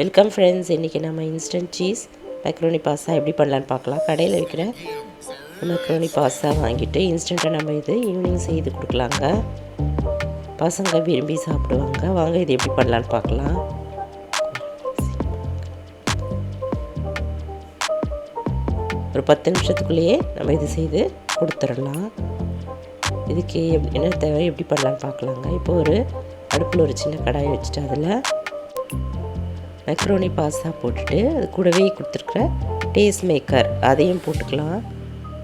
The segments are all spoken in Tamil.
Welcome friends. இன்றைக்கி நம்ம இன்ஸ்டன்ட் சீஸ் மேக்ரோனி பாஸ்தா எப்படி பண்ணலான்னு பார்க்கலாம். கடையில் விற்கிற மேக்ரோனி பாஸ்தா வாங்கிட்டு இன்ஸ்டண்ட்டாக நம்ம இது ஈவினிங் செய்து கொடுக்கலாங்க. பசங்க விரும்பி சாப்பிடுவாங்க. வாங்க இது எப்படி பண்ணலான்னு பார்க்கலாம். ஒரு 10 நிமிஷத்துக்குள்ளேயே நம்ம இது செய்து கொடுத்துடலாம். இதுக்கு என்ன தேவை எப்படி பண்ணலான்னு பார்க்கலாங்க. இப்போ ஒரு அடுப்பில் ஒரு சின்ன கடாயை வச்சுட்டு அதில் மேக்ரோனி பாஸ்தா போட்டுட்டு அது கூடவே கொடுத்துருக்குற டேஸ்ட் மேக்கர் அதையும் போட்டுக்கலாம்.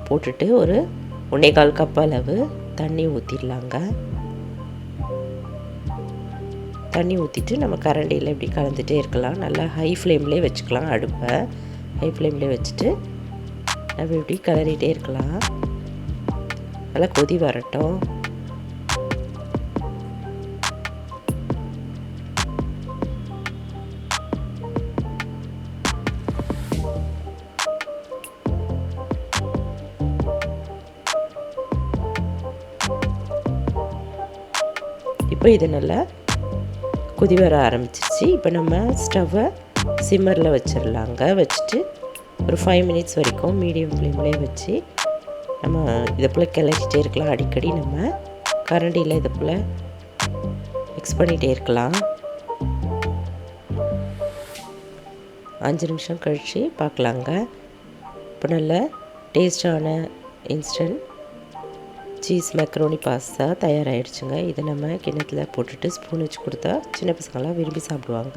போட்டுட்டு ஒரு 1.25 கப் அளவு தண்ணி ஊற்றிடலாங்க. தண்ணி ஊற்றிட்டு நம்ம கரண்டியில் இப்படி கலந்துகிட்டே இருக்கலாம். நல்லா ஹை ஃப்ளேம்லேயே வச்சுக்கலாம். அடுப்பை ஹை ஃப்ளேம்லேயே வச்சுட்டு நம்ம இப்படி கிளறிட்டே இருக்கலாம். நல்லா கொதி வரட்டும். இப்போ இது நல்லா கொதி வர ஆரம்பிச்சிருச்சு. இப்போ நம்ம ஸ்டவ்வை சிம்மரில் வச்சிடலாங்க. வச்சுட்டு ஒரு 5 மினிட்ஸ் வரைக்கும் மீடியம் ஃப்ளேம்லேயே வச்சு நம்ம இதை போல் கிளறிட்டே இருக்கலாம். அடிக்கடி நம்ம கரண்டியில் இதை போல் மிக்ஸ் பண்ணிகிட்டே இருக்கலாம். 5 நிமிஷம் கழித்து பார்க்கலாங்க. இப்போ நல்ல டேஸ்டான இன்ஸ்டன்ட் சீஸ் மேக்ரோனி பாஸ்தா தயாராகிடுச்சுங்க. இதை நம்ம கிண்ணத்தில் போட்டுட்டு ஸ்பூன் வச்சு கொடுத்தா சின்ன பசங்களாம் விரும்பி சாப்பிடுவாங்க.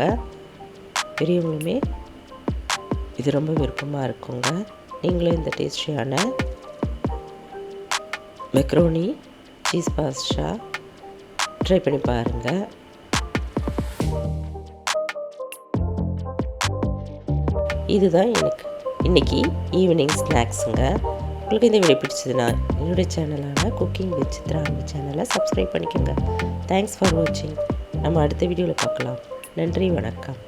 பெரியவங்களுமே இது ரொம்ப விருப்பமாக இருக்குங்க. நீங்களும் இந்த டேஸ்டியான மேக்ரோனி சீஸ் பாஸ்தா ட்ரை பண்ணி பாருங்கள். இதுதான் எனக்கு இன்றைக்கி ஈவினிங் ஸ்நாக்ஸுங்க. உங்களுக்கு இந்த வீடியோ பிடிச்சதுன்னா என்னுடைய சேனலான குக்கிங் வித் சித்ரா அன்பு சேனலை சப்ஸ்கிரைப் பண்ணிக்கோங்க. தேங்க்ஸ் ஃபார் வாட்சிங். நம்ம அடுத்த வீடியோவில் பார்க்கலாம். நன்றி, வணக்கம்.